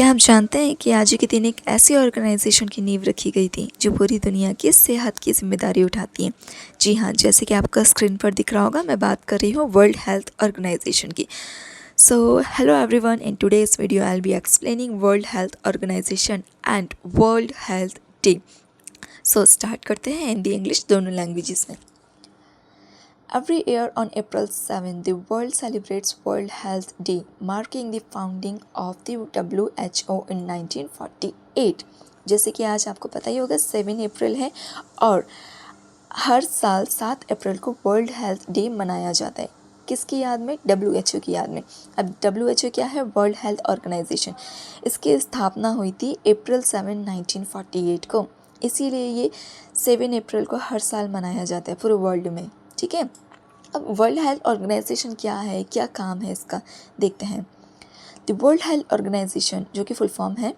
क्या आप जानते हैं कि आज के दिन एक ऐसी ऑर्गेनाइजेशन की नींव रखी गई थी जो पूरी दुनिया की सेहत की जिम्मेदारी उठाती है। जी हाँ, जैसे कि आपका स्क्रीन पर दिख रहा होगा, मैं बात कर रही हूँ वर्ल्ड हेल्थ ऑर्गेनाइजेशन की। So hello everyone, in today's video I will be explaining World Health Organization and World Health Day. So start करते हैं हिंदी इंग्लिश दोनों लैंग्वेजेस में। Every year on April 7, the world celebrates World Health Day, marking the founding of the WHO in 1948। जैसे कि आज आपको पता ही होगा 7 अप्रैल है और हर साल 7 अप्रैल को वर्ल्ड हेल्थ डे मनाया जाता है। किसकी याद में? WHO की याद में। अब WHO क्या है? World Health Organization. इसकी स्थापना हुई थी अप्रैल 7, 1948 को। इसीलिए ये 7 अप्रैल को हर साल मनाया जाता है पूरे वर्ल्ड में। ठीक है, अब वर्ल्ड हेल्थ ऑर्गेनाइजेशन क्या है, क्या काम है इसका, देखते हैं। द वर्ल्ड हेल्थ ऑर्गेनाइजेशन, जो कि फुल फॉर्म है,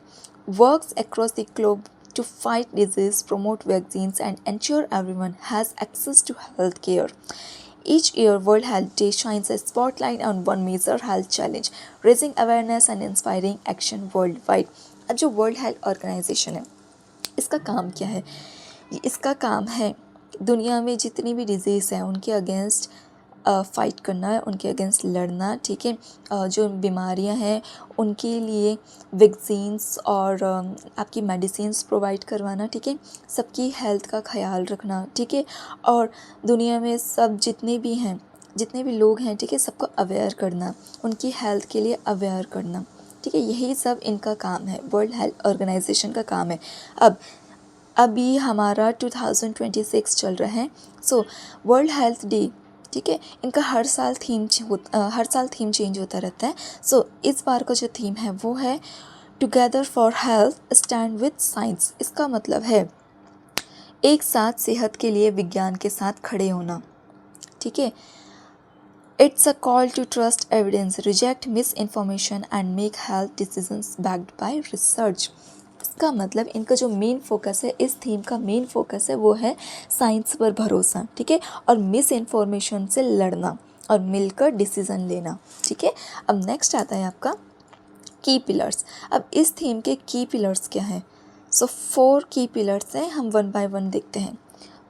works across the globe to fight disease, promote vaccines and ensure everyone has access to health care. Each year, World Health Day shines a spotlight on one major health challenge, raising awareness and inspiring action worldwide। अब जो world Health organisation है, इसका काम क्या है? इसका काम है दुनिया में जितनी भी डिजीज़ हैं उनके अगेंस्ट फ़ाइट करना है, उनके अगेंस्ट लड़ना। ठीक है, जो बीमारियां हैं उनके लिए वैक्सीन्स और आपकी मेडिसिन्स प्रोवाइड करवाना। ठीक है, सबकी हेल्थ का ख्याल रखना। ठीक है, और दुनिया में सब जितने भी लोग हैं, ठीक है, सबको अवेयर करना, उनकी हेल्थ के लिए अवेयर करना। ठीक है, यही सब इनका काम है, वर्ल्ड हेल्थ ऑर्गेनाइजेशन का काम है। अभी हमारा 2026 चल रहा है। सो वर्ल्ड हेल्थ डे, ठीक है, इनका हर साल थीम चेंज होता रहता है। सो इस बार का जो थीम है वो है together for health stand with science. इसका मतलब है एक साथ सेहत के लिए विज्ञान के साथ खड़े होना। ठीक है, it's a call to trust evidence, reject misinformation and make health decisions backed by research. इसका मतलब इनका जो मेन फोकस है, इस थीम का मेन फोकस है वो है साइंस पर भरोसा। ठीक है, और मिस इन्फॉर्मेशन से लड़ना और मिलकर डिसीज़न लेना। ठीक है, अब नेक्स्ट आता है आपका की पिलर्स। अब इस थीम के की पिलर्स क्या हैं? सो 4 की पिलर्स हैं, हम वन बाय वन देखते हैं।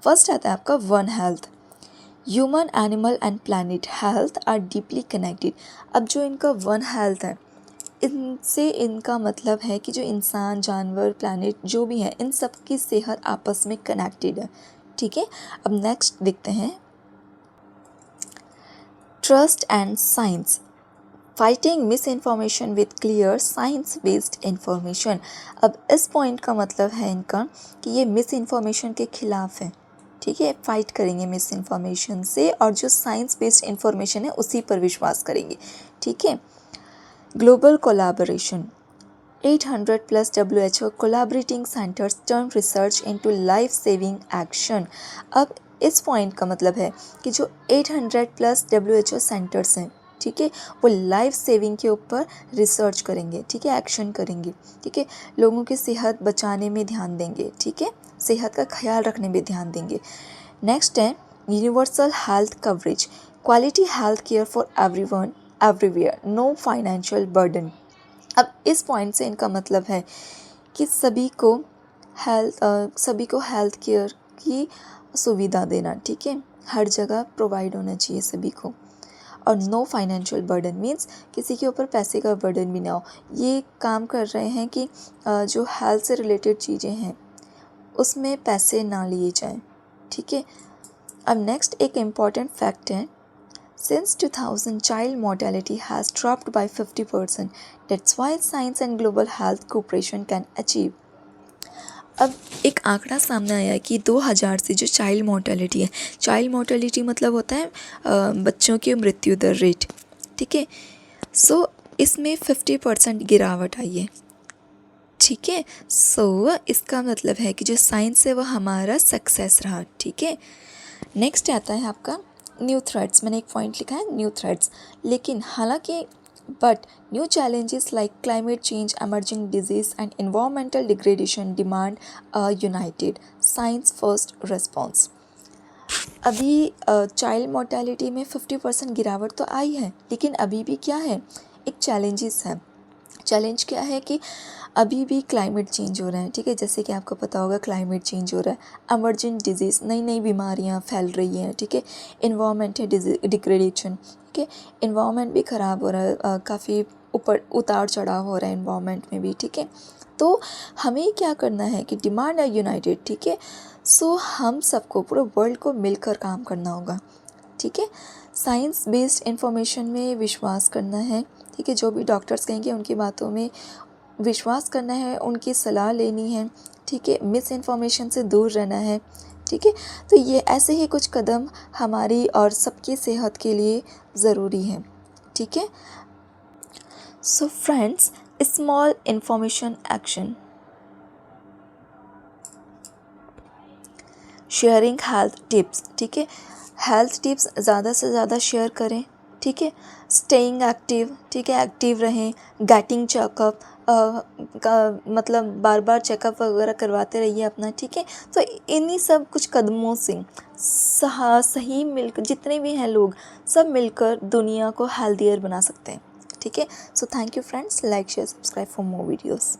फर्स्ट आता है आपका one health. Human, animal and planet health are deeply connected. अब जो इनका वन हेल्थ है, इनसे इनका मतलब है कि जो इंसान, जानवर, प्लैनेट जो भी है, इन सब की सेहत आपस में कनेक्टेड है। ठीक है, अब नेक्स्ट देखते हैं trust and science, fighting miss information with clear signs based information. अब इस पॉइंट का मतलब है इनका कि ये मिस इन्फॉर्मेशन के खिलाफ है। ठीक है, फाइट करेंगे मिस इन्फॉर्मेशन से और जो साइंस बेस्ड इंफॉर्मेशन है उसी पर विश्वास करेंगे। ठीक है, global collaboration, 800 plus WHO collaborating centers turn research into life-saving action। अब इस पॉइंट का मतलब है कि जो 800 प्लस WHO सेंटर्स हैं, ठीक है, वो लाइफ सेविंग के ऊपर रिसर्च करेंगे। ठीक है, एक्शन करेंगे। ठीक है, लोगों की सेहत बचाने में ध्यान देंगे। ठीक है, सेहत का ख्याल रखने में ध्यान देंगे। नेक्स्ट है universal health coverage, quality health care for everyone everywhere, no financial burden. अब इस पॉइंट से इनका मतलब है कि सभी को हेल्थ केयर की सुविधा देना। ठीक है, हर जगह प्रोवाइड होना चाहिए सभी को। और नो फाइनेंशियल बर्डन मीन्स किसी के ऊपर पैसे का बर्डन भी ना हो। ये काम कर रहे हैं कि जो हेल्थ से रिलेटेड चीज़ें हैं उसमें पैसे ना लिए जाएं। ठीक है, अब नेक्स्ट एक इम्पॉर्टेंट फैक्ट है, since 2000 child mortality has dropped by 50%। that's why science and global health cooperation can achieve। अब एक आंकड़ा सामने आया कि 2000 से जो चाइल्ड मोर्टेलिटी मतलब होता है बच्चों की मृत्यु दर रेट। ठीक है, सो इसमें 50% गिरावट आई है। ठीक है, सो इसका मतलब है कि जो साइंस है वो हमारा सक्सेस रहा। ठीक है, नेक्स्ट आता है आपका न्यू थ्रेड्स। मैंने एक पॉइंट लिखा है न्यू थ्रेड्स, लेकिन हालांकि but new challenges like climate change, emerging disease and environmental degradation demand a United science first response. अभी चाइल्ड मोर्टेलिटी में 50% गिरावट तो आई है, लेकिन अभी भी क्या है, एक चैलेंजेस है। चैलेंज क्या है कि अभी भी क्लाइमेट चेंज हो रहा है, ठीक है। जैसे कि आपको पता होगा क्लाइमेट चेंज हो रहा है, इमर्जेंट डिजीज़, नई नई बीमारियां फैल रही हैं, ठीक है। इन्वामेंट है डिग्रेडेशन, ठीक है। इन्वामेंट भी ख़राब हो रहा है, काफ़ी ऊपर उतार चढ़ाव हो रहा है इन्वामेंट में भी, ठीक है। तो हमें क्या करना है कि डिमांड है यूनाइटेड, ठीक है। सो हम सबको, पूरे वर्ल्ड को मिलकर काम करना होगा, ठीक है। साइंस बेस्ड इंफॉर्मेशन में विश्वास करना है, ठीक है। जो भी डॉक्टर्स कहेंगे उनकी बातों में विश्वास करना है, उनकी सलाह लेनी है, ठीक है। मिस इन्फॉर्मेशन से दूर रहना है, ठीक है। तो ये ऐसे ही कुछ कदम हमारी और सबकी सेहत के लिए ज़रूरी है, ठीक है। So friends, small information action, sharing health tips, ठीक है। हेल्थ टिप्स ज़्यादा से ज़्यादा शेयर करें, ठीक है। स्टेइंग एक्टिव, ठीक है, एक्टिव रहें। गेटिंग चेकअप, मतलब बार बार चेकअप वगैरह करवाते रहिए अपना, ठीक है। तो इन्हीं सब कुछ कदमों से सही मिलकर जितने भी हैं लोग, सब मिलकर दुनिया को हेल्दियर बना सकते हैं, ठीक है। So thank you friends, like share subscribe for more videos.